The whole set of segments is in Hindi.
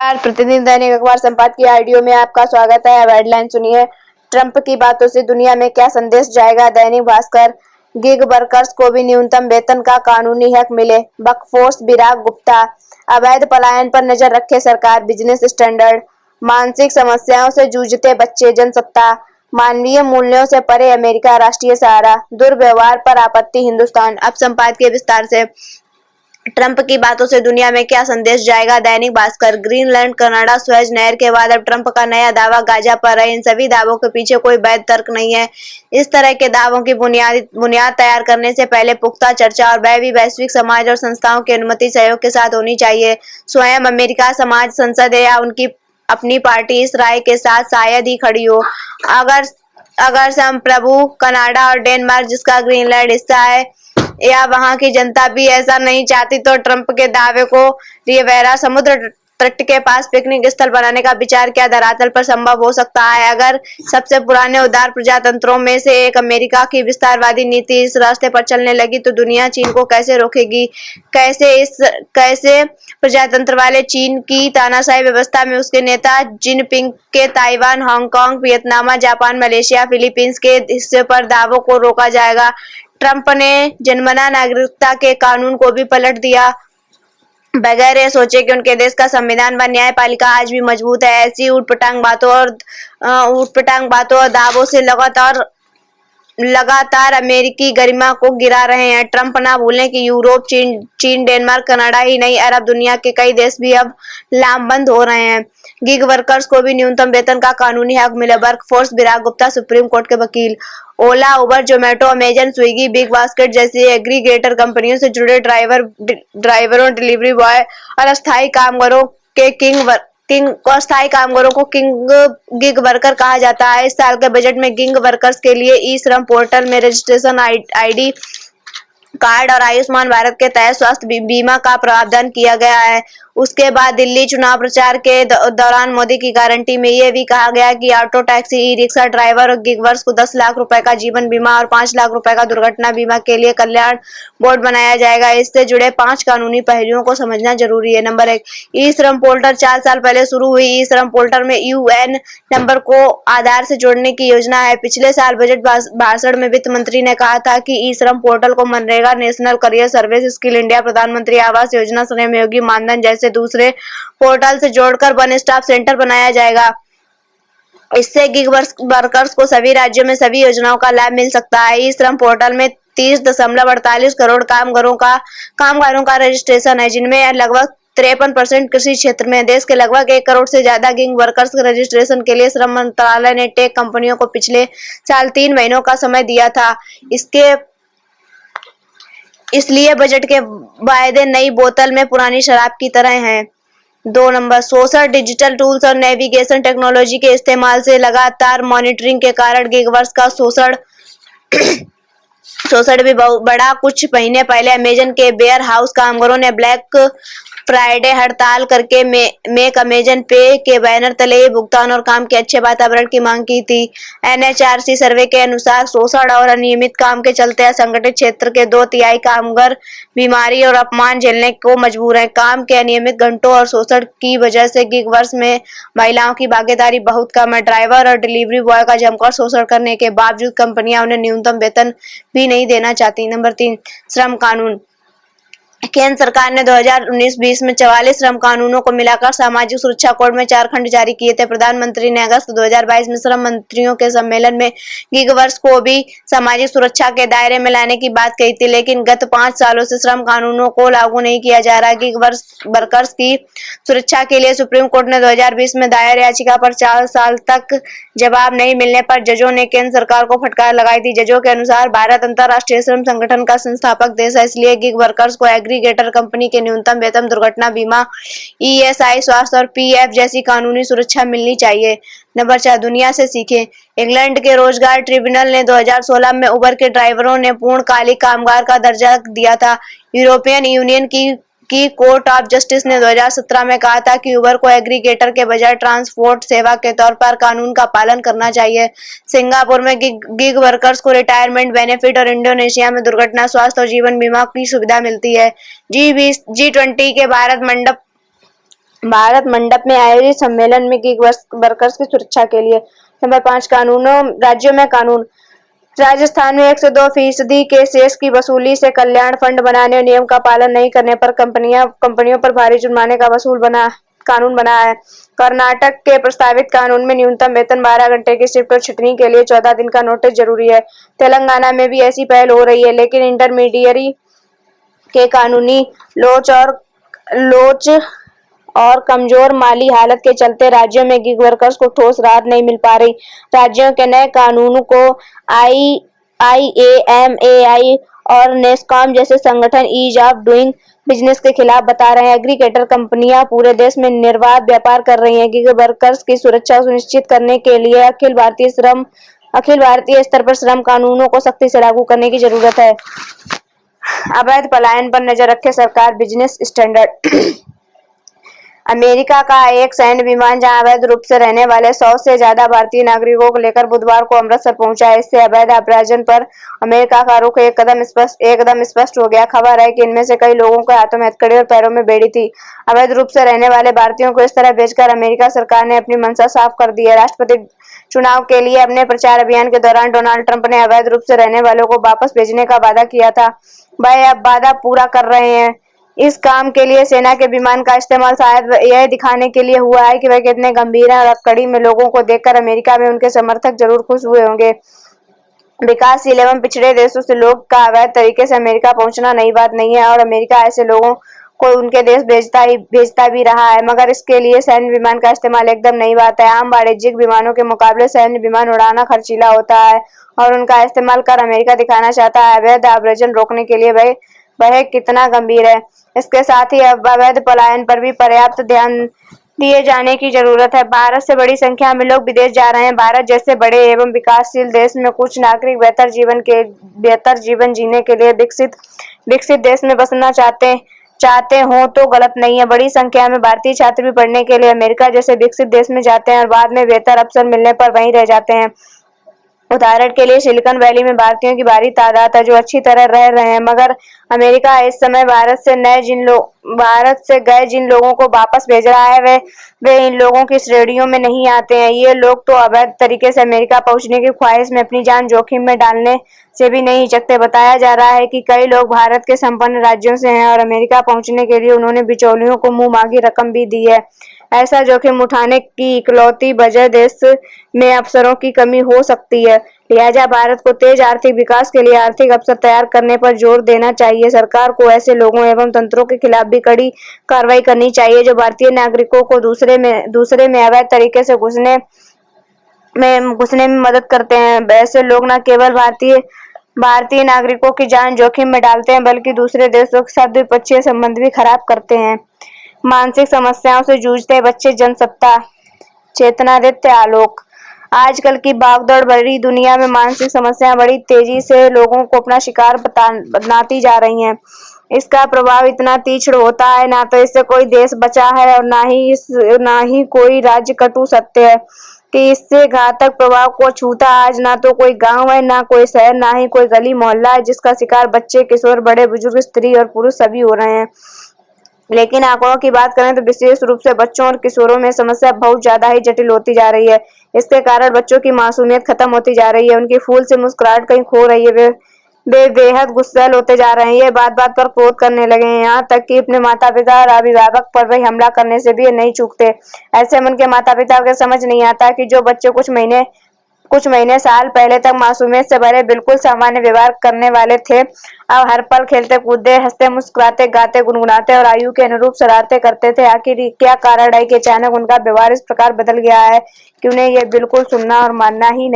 प्रतिदिन दैनिक अखबार संपादकीय ऑडियो में आपका स्वागत है। अब हेडलाइन सुनिए। ट्रंप की बातों से दुनिया में क्या संदेश जाएगा। दैनिक भास्कर, गिग वर्कर्स को भी न्यूनतम वेतन का कानूनी हक मिले। वर्कफोर्स विभाग गुप्ता, अवैध पलायन पर नजर रखे सरकार। बिजनेस स्टैंडर्ड, मानसिक समस्याओं से जूझते बच्चे। जनसत्ता, मानवीय मूल्यों से परे अमेरिका। राष्ट्रीय सहारा, दुर्व्यवहार पर आपत्ति हिंदुस्तान। अब संपादकीय विस्तार से। ट्रंप की बातों से दुनिया में क्या संदेश जाएगा। Dainik Bhaskar, Greenland Canada Suez नहर के बाद अब ट्रंप का नया दावा गाजा पर है। इन सभी दावों के पीछे कोई वैध तर्क नहीं है। इस तरह के दावों की बुनियाद तैयार करने से पहले पुख्ता चर्चा और वह भी वैश्विक समाज और संस्थाओं की अनुमति सहयोग के साथ होनी चाहिए। स्वयं अमेरिका समाज संसद या उनकी अपनी पार्टी इस राय के साथ शायद ही खड़ी हो। अगर संप्रभु कनाडा और डेनमार्क, जिसका ग्रीनलैंड हिस्सा है, या वहां की जनता भी ऐसा नहीं चाहती तो ट्रंप के दावे को रिविएरा समुद्र तट के पास पिकनिक स्थल बनाने का विचार क्या धरातल पर संभव हो सकता है। अगर सबसे पुराने उदार प्रजातंत्रों में से एक अमेरिका की विस्तारवादी नीति इस रास्ते पर चलने लगी तो दुनिया चीन को कैसे रोकेगी। कैसे प्रजातंत्र वाले चीन की तानाशाही व्यवस्था में उसके नेता जिनपिंग के Taiwan, Hong Kong, Vietnam, Japan, Malaysia, Philippines के हिस्से पर दावों को रोका जाएगा। ट्रंप ने जन्मना नागरिकता के कानून को भी पलट दिया बगैर ये सोचे कि उनके देश का संविधान व न्यायपालिका आज भी मजबूत है। ऐसी ऊटपटांग बातों और दावों से लगातार अमेरिकी गरिमा को गिरा रहे हैं। ट्रंप ना भूलें कि यूरोप, चीन, डेनमार्क, कनाडा ही नहीं, अरब दुनिया के कई देश भी अब लामबंद हो रहे हैं। गिग वर्कर्स को भी न्यूनतम वेतन का कानूनी हक मिले। वर्कफोर्स विभाग गुप्ता सुप्रीम कोर्ट के वकील। ओला, उबर, जोमेटो, अमेजन, स्विगी, बिग बास्केट जैसी एग्रीगेटर कंपनियों से जुड़े ड्राइवरों, डिलीवरी बॉय और अस्थायी कामगारों को गिग वर्कर कहा जाता है। इस साल के बजट में गिग वर्कर्स के लिए ई श्रम पोर्टल में रजिस्ट्रेशन आईडी कार्ड और आयुष्मान भारत के तहत स्वास्थ्य बीमा का प्रावधान किया गया है। उसके बाद दिल्ली चुनाव प्रचार के दौरान मोदी की गारंटी में यह भी कहा गया कि auto taxi, e rickshaw driver और गिग वर्कर्स को 10 लाख रुपए का जीवन बीमा और 5 लाख रुपए का दुर्घटना बीमा के लिए कल्याण बोर्ड बनाया जाएगा। इससे जुड़े 5 कानूनी पहलुओं को समझना जरूरी है। नंबर 1, ई श्रम पोर्टल 4 साल पहले शुरू हुई ई श्रम पोर्टल में यूएन नंबर को आधार से जोड़ने की योजना है। पिछले साल बजट भाषण में वित्त मंत्री ने कहा था कि ई श्रम पोर्टल को MNREGA, national career service, skill India, प्रधानमंत्री आवास योजना, श्रमयोगी मानधन जैसे दूसरे पोर्टल से जोड़कर वन स्टॉप सेंटर बनाया जाएगा। इससे गिग वर्कर्स को सभी राज्यों में सभी योजनाओं का लाभ मिल सकता है। ई श्रम पोर्टल में 30.48 करोड़ कामगारों का रजिस्ट्रेशन है, जिनमें लगभग 53% कृषि क्षेत्र में। देश के लगभग 1 करोड़ से ज्यादा गिग वर्कर्स के रजिस्ट्रेशन के लिए श्रम मंत्रालय ने टेक कंपनियों को पिछले साल 3 महीनों का समय दिया था। इसलिए बजट के वायदे नई बोतल में पुरानी शराब की तरह हैं। 2 नंबर, शोषण, डिजिटल टूल्स और नेविगेशन टेक्नोलॉजी के इस्तेमाल से लगातार मॉनिटरिंग के कारण गिग वर्कर्स का शोषण भी बढ़ा। कुछ महीने पहले अमेजन के वेयर हाउस कामगारों ने ब्लैक फ्राइडे हड़ताल करके मेक अमेजन पे के बैनर तले भुगतान और काम के अच्छे वातावरण की मांग की थी। एनएचआरसी सर्वे के अनुसार शोषण और अनियमित काम के चलते असंगठित क्षेत्र के 2/3 कामगार बीमारी और अपमान झेलने को मजबूर हैं। काम के अनियमित घंटों और शोषण की वजह से गिग वर्कर्स में महिलाओं की भागीदारी बहुत कम है। ड्राइवर और डिलीवरी बॉय का जमकर शोषण करने के बावजूद कंपनियां उन्हें न्यूनतम वेतन भी नहीं देना चाहती। नंबर 3, श्रम कानून। केंद्र सरकार ने 2019-20 में 44 श्रम कानूनों को मिलाकर सामाजिक सुरक्षा कोड में 4 खंड जारी किए थे। प्रधानमंत्री ने अगस्त 2022 में श्रम मंत्रियों के सम्मेलन में गिग वर्कर्स को भी सामाजिक सुरक्षा के दायरे में लाने की बात कही थी, लेकिन गत 5 सालों से श्रम कानूनों को लागू नहीं किया जा रहा। गिग वर्कर्स की सुरक्षा के लिए सुप्रीम कोर्ट ने 2020 में दायर याचिका पर 4 साल तक जवाब नहीं मिलने पर जजों ने केंद्र सरकार को फटकार लगाई थी। जजों के अनुसार भारत अंतर्राष्ट्रीय श्रम संगठन का संस्थापक देश है, इसलिए गिग वर्कर्स को एग्रीगेटर कंपनी के न्यूनतम वेतन, दुर्घटना बीमा, ईएसआई, स्वास्थ्य और पीएफ जैसी कानूनी सुरक्षा मिलनी चाहिए। नंबर 4, दुनिया से सीखें। इंग्लैंड के रोजगार ट्रिब्यूनल ने 2016 में उबर के ड्राइवरों ने पूर्णकालिक कामगार का दर्जा दिया था। यूरोपियन यूनियन की कोर्ट ऑफ जस्टिस ने 2017 में कहा था कि उबर को एग्रीगेटर के बजाय ट्रांसपोर्ट सेवा के तौर पर कानून का पालन करना चाहिए। सिंगापुर में गिग वर्कर्स को रिटायरमेंट बेनिफिट और इंडोनेशिया में दुर्घटना, स्वास्थ्य और जीवन बीमा की सुविधा मिलती है। G20 के भारत मंडप भारत मंडप में आयोजित सम्मेलन में गिग वर्कर्स की सुरक्षा के लिए। नंबर 5 कानूनों राज्यों में कानून। राजस्थान में 102% के सेस की वसूली से कल्याण फंड बनाने और नियम का पालन नहीं करने पर कंपनियों पर भारी जुर्माने का कानून बना है। कर्नाटक के प्रस्तावित कानून में न्यूनतम वेतन 12 घंटे की शिफ्ट और छंटनी के लिए 14 दिन का नोटिस जरूरी है। तेलंगाना में भी ऐसी पहल हो रही है, लेकिन इंटरमीडियरी के कानूनी लोच और कमजोर माली हालत के चलते राज्यों में गिग वर्कर्स को ठोस राहत नहीं मिल पा रही। राज्यों के नए कानूनों को IAMAI और नेस्कॉम जैसे संगठन ईज ऑफ डूइंग बिजनेस के खिलाफ बता रहे हैं। एग्रीगेटर कंपनियां पूरे देश में निर्बाध व्यापार कर रही हैं। गिग वर्कर्स की सुरक्षा सुनिश्चित करने के लिए अखिल भारतीय स्तर पर श्रम कानूनों को सख्ती से लागू करने की जरूरत है। अवैध पलायन पर नजर रखे सरकार। Business standard. अमेरिका का एक सैन्य विमान जहां अवैध रूप से रहने वाले 100 से ज्यादा भारतीय नागरिकों को लेकर बुधवार को अमृतसर पहुंचा है। इससे अवैध अभ्याजन पर अमेरिका का रुख एकदम स्पष्ट हो गया। खबर है कि इनमें से कई लोगों के हाथों में हथकड़ी और पैरों में बेड़ी थी। अवैध रूप से रहने वाले भारतीयों को इस तरह बेचकर अमेरिका सरकार ने अपनी मंशा साफ कर दी है। राष्ट्रपति चुनाव के लिए अपने प्रचार अभियान के दौरान डोनाल्ड ट्रंप ने अवैध रूप से रहने वालों को वापस भेजने का वादा किया था। वह अब वादा पूरा कर रहे हैं। इस काम के लिए सेना के विमान का इस्तेमाल शायद यह दिखाने के लिए हुआ है कि वह कितने गंभीर हैं, और कड़ी में लोगों को देखकर अमेरिका में उनके समर्थक जरूर खुश हुए होंगे। विकासशील एवं पिछड़े देशों से लोग का अवैध तरीके से अमेरिका पहुंचना नई बात नहीं है, और अमेरिका ऐसे लोगों को उनके देश भेजता भी रहा है, मगर इसके लिए सैन्य विमान का इस्तेमाल एकदम नई बात है। आम वाणिज्यिक विमानों के मुकाबले सैन्य विमान उड़ाना खर्चीला होता है, और उनका इस्तेमाल कर अमेरिका दिखाना चाहता है अवैध आव्रजन रोकने के लिए वह कितना गंभीर है। इसके साथ ही अब अवैध पलायन पर भी पर्याप्त ध्यान दिए जाने की जरूरत है। भारत से बड़ी संख्या में लोग विदेश जा रहे हैं। भारत जैसे बड़े एवं विकासशील देश में कुछ नागरिक बेहतर जीवन जीने के लिए विकसित देश में बसना चाहते हो तो गलत नहीं है। बड़ी संख्या में भारतीय छात्र भी पढ़ने के लिए अमेरिका जैसे विकसित देश में जाते हैं और बाद में बेहतर अवसर मिलने पर वहीं रह जाते हैं। उदाहरण के लिए सिलिकॉन वैली में भारतीयों की भारी तादाद है जो अच्छी तरह रह रहे हैं, मगर अमेरिका इस समय भारत से गए जिन लोगों को वापस भेज रहा है वे इन लोगों की श्रेणियों में नहीं आते हैं। ये लोग तो अवैध तरीके से अमेरिका पहुंचने की ख्वाहिश में अपनी जान जोखिम में डालने से भी नहीं हिचकते। बताया जा रहा है कि कई लोग भारत के संपन्न राज्यों से हैं और अमेरिका पहुंचने के लिए उन्होंने बिचौलियों को मुंह मांगी रकम भी दी है। ऐसा जोखिम उठाने की इकलौती वजह देश में अवसरों की कमी हो सकती है। लिहाजा भारत को तेज आर्थिक विकास के लिए आर्थिक अवसर तैयार करने पर जोर देना चाहिए। सरकार को ऐसे लोगों एवं तंत्रों के खिलाफ भी कड़ी कार्रवाई करनी चाहिए जो भारतीय नागरिकों को दूसरे में अवैध तरीके से घुसने में मदद करते हैं। ऐसे लोग न केवल भारतीय नागरिकों की जान जोखिम में डालते हैं, बल्कि दूसरे देशों के साथ द्विपक्षीय संबंध भी खराब करते हैं। मानसिक समस्याओं से जूझते बच्चे। जनसत्ता चेतनादित्य आलोक। आजकल की भागदौड़ भरी दुनिया में मानसिक समस्याएं बड़ी तेजी से लोगों को अपना शिकार बनाती जा रही हैं। इसका प्रभाव इतना तीक्ष्ण होता है, ना तो इससे कोई देश बचा है और ना ही कोई राज्य कटु सत्य है कि इससे घातक प्रभाव को छूता। आज ना तो कोई गांव है, ना कोई शहर, ना ही कोई गली मोहल्ला है जिसका शिकार बच्चे, किशोर, बड़े बुजुर्ग, स्त्री और पुरुष सभी हो रहे हैं। लेकिन आंकड़ों की बात करें तो विशेष रूप से बच्चों और किशोरों में समस्या बहुत ज्यादा ही जटिल होती जा रही है। इसके कारण बच्चों की मासूमियत खत्म होती जा रही है, उनकी फूल से मुस्कुराहट कहीं खो रही है, वे बेहद गुस्सैल होते जा रहे हैं। ये बात बात पर क्रोध करने लगे हैं, यहाँ तक कि अपने माता पिता और अभिभावक पर भी हमला करने से भी नहीं चूकते। ऐसे में उनके माता पिता को समझ नहीं आता कि जो बच्चे कुछ महीने साल पहले तक मासूमियत से भरे बिल्कुल सामान्य व्यवहार करने वाले थे, अब हर पल खेलते कूदते, हंसते मुस्कुराते, गाते गुनगुनाते और आयु के अनुरूप शरारतें करते थे। आखिर क्या कारण है कि अचानक उनका व्यवहार इस प्रकार बदल गया है कि उन्हें ये बिल्कुल सुनना और मानना ही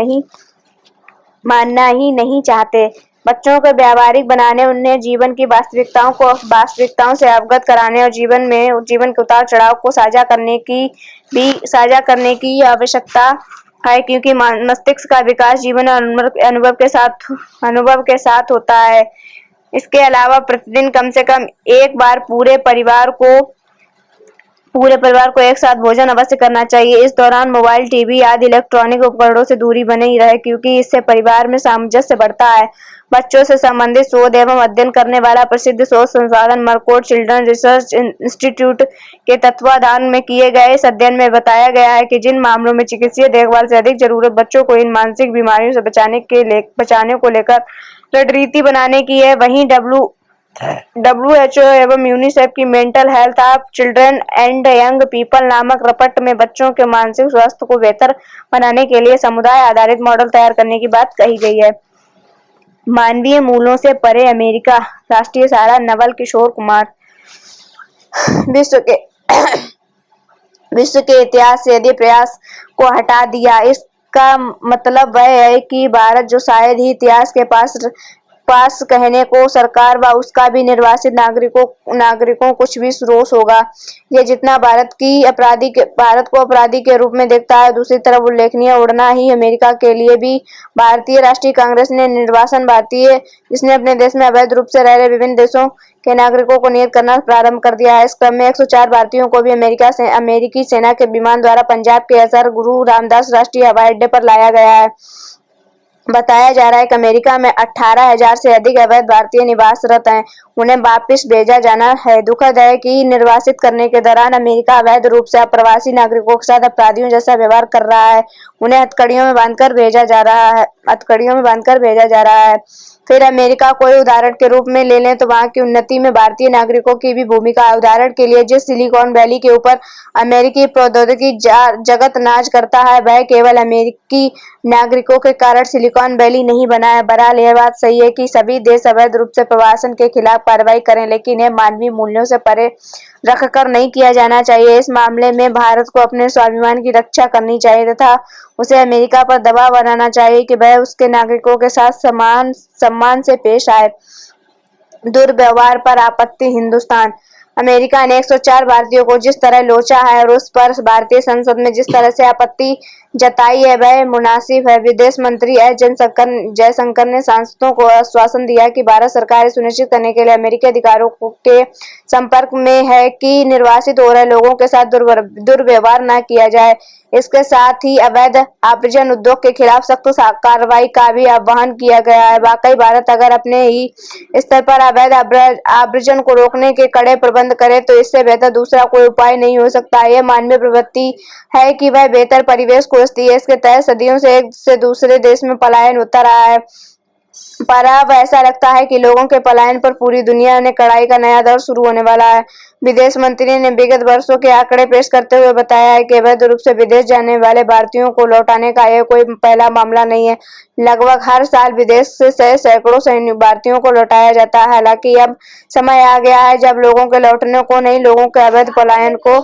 नहीं चाहते। बच्चों को व्यावहारिक बनाने, उन्हें जीवन की वास्तविकताओं से अवगत कराने और जीवन के उतार चढ़ाव को साझा करने की आवश्यकता है, क्योंकि मस्तिष्क का विकास जीवन और अनुभव के साथ होता है। इसके अलावा प्रतिदिन कम से कम एक बार पूरे परिवार को पूरे परिवार को एक साथ भोजन अवश्य करना चाहिए। इस दौरान मोबाइल, टीवी आदि इलेक्ट्रॉनिक उपकरणों से दूरी बनी रहे, क्योंकि इससे परिवार में सामंजस्य बढ़ता है। बच्चों से संबंधित शोध एवं अध्ययन करने वाला प्रसिद्ध शोध संस्थान मर्केट चिल्ड्रन रिसर्च इंस्टीट्यूट के तत्वाधान में किए गए इस अध्ययन में बताया गया है कि जिन मामलों में चिकित्सीय देखभाल से अधिक जरूरत बच्चों को इन मानसिक बीमारियों से बचाने को लेकर रणनीति बनाने की है, वहीं WHO एवं यूनिसेफ की mental health of children and young people नामक रपट में बच्चों के मानसिक स्वास्थ्य को बेहतर बनाने के लिए समुदाय आधारित मॉडल तैयार करने की बात कही गई है। मानवीय मूल्यों से परे अमेरिका, राष्ट्रीय सहारा नवल किशोर कुमार। विश्व के इतिहास से यदि प्रयास को हटा दिया, इसका मतलब वह है कि भारत, जो शायद ही इतिहास के पास कहने को सरकार व उसका भी निर्वासित नागरिकों कुछ भी रोष होगा। ये जितना भारत को अपराधी के रूप में देखता है, दूसरी तरफ उल्लेखनीय उड़ना ही अमेरिका के लिए भी। भारतीय राष्ट्रीय कांग्रेस ने निर्वासन भारतीय जिसने अपने देश में अवैध रूप से रह रहे विभिन्न देशों के नागरिकों को नियत करना प्रारंभ कर दिया है। इस क्रम में 104 भारतीयों को भी अमेरिकी सेना के विमान द्वारा पंजाब के एसआर गुरु रामदास राष्ट्रीय हवाई अड्डे पर लाया गया है। बताया जा रहा है कि अमेरिका में 18,000 से अधिक अवैध भारतीय निवासरत हैं। उन्हें वापस भेजा जाना है। दुखद है कि निर्वासित करने के दौरान अमेरिका अवैध रूप से अप्रवासी नागरिकों के साथ अपराधियों जैसा व्यवहार कर रहा है। उन्हें हथकड़ियों में बांधकर भेजा जा रहा है। फिर अमेरिका को उदाहरण के रूप में ले लें तो वहां की उन्नति में भारतीय नागरिकों की भी भूमिका है। उदाहरण के लिए जिस सिलिकॉन वैली के ऊपर अमेरिकी प्रौद्योगिकी जगत नाज करता है, वह केवल अमेरिकी नागरिकों के कारण सिलिकॉन वैली नहीं बना है। बहरहाल यह बात सही है कि सभी देश अवैध रूप से प्रवासन के खिलाफ कार्रवाई करें, लेकिन यह मानवीय मूल्यों से परे रखकर नहीं किया जाना चाहिए। इस मामले में भारत को अपने स्वाभिमान की रक्षा करनी चाहिए तथा उसे अमेरिका पर दबाव बनाना चाहिए कि वह उसके नागरिकों के साथ सम्मान से पेश आए। दुर्व्यवहार पर आपत्ति। हिंदुस्तान। अमेरिका ने 104 भारतीयों को जिस तरह लोचा है और उस पर भारतीय संसद में जिस तरह से आपत्ति जताई है, वह मुनासिब है। विदेश मंत्री एस जयशंकर ने सांसदों को आश्वासन दिया कि भारत सरकार सुनिश्चित करने के लिए अमेरिकी अधिकारियों के संपर्क में है कि निर्वासित हो रहे लोगों के साथ दुर्व्यवहार न किया जाए। इसके साथ ही अवैध आव्रजन उद्योग के खिलाफ सख्त कार्रवाई का भी आह्वान किया गया है। वाकई भारत अगर अपने ही स्तर पर अवैध आव्रजन को रोकने के कड़े प्रबंध करे तो इससे बेहतर दूसरा कोई उपाय नहीं हो सकता। यह मानवीय प्रवृत्ति है कि वह बेहतर परिवेश खोजती है। इसके तहत सदियों से एक से दूसरे देश में पलायन होता रहा है, पर अब ऐसा लगता है कि लोगों के पलायन पर पूरी दुनिया में कड़ाई का नया दौर शुरू होने वाला है। विदेश मंत्री ने विगत वर्षों के आंकड़े पेश करते हुए बताया है कि अवैध रूप से विदेश जाने वाले भारतीयों को लौटाने का यह कोई पहला मामला नहीं है। लगभग हर साल विदेश से सैकड़ों भारतीयों को लौटाया जाता है। हालांकि अब समय आ गया है जब लोगों के लौटने को नहीं, लोगों के अवैध पलायन को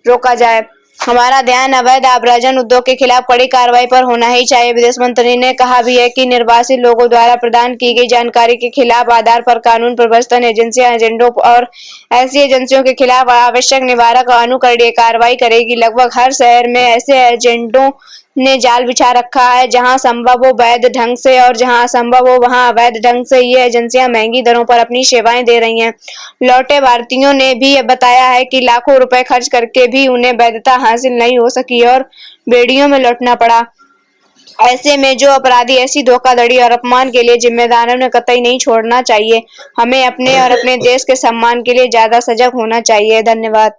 रोका जाए। हमारा ध्यान अवैध आव्रजन उद्योग के खिलाफ कड़ी कार्रवाई पर होना ही चाहिए। विदेश मंत्री ने कहा भी है कि निर्वासित लोगों द्वारा प्रदान की गई जानकारी के खिलाफ आधार पर कानून प्रवर्तन एजेंसियां एजेंटों और ऐसी एजेंसियों के खिलाफ आवश्यक निवारक और अनुकरणीय कार्रवाई करेगी। लगभग हर शहर में ऐसे एजेंटों ने जाल बिछा रखा है, जहां संभव हो वैध ढंग से और जहां असंभव हो वहां अवैध ढंग से ये एजेंसियां महंगी दरों पर अपनी सेवाएं दे रही हैं। लौटे भारतीयों ने भी बताया है कि लाखों रुपए खर्च करके भी उन्हें वैधता हासिल नहीं हो सकी और बेड़ियों में लौटना पड़ा। ऐसे में जो अपराधी ऐसी धोखाधड़ी और अपमान के लिए जिम्मेदार है, उन्हें कतई नहीं छोड़ना चाहिए। हमें अपने और अपने देश के सम्मान के लिए ज्यादा सजग होना चाहिए। धन्यवाद।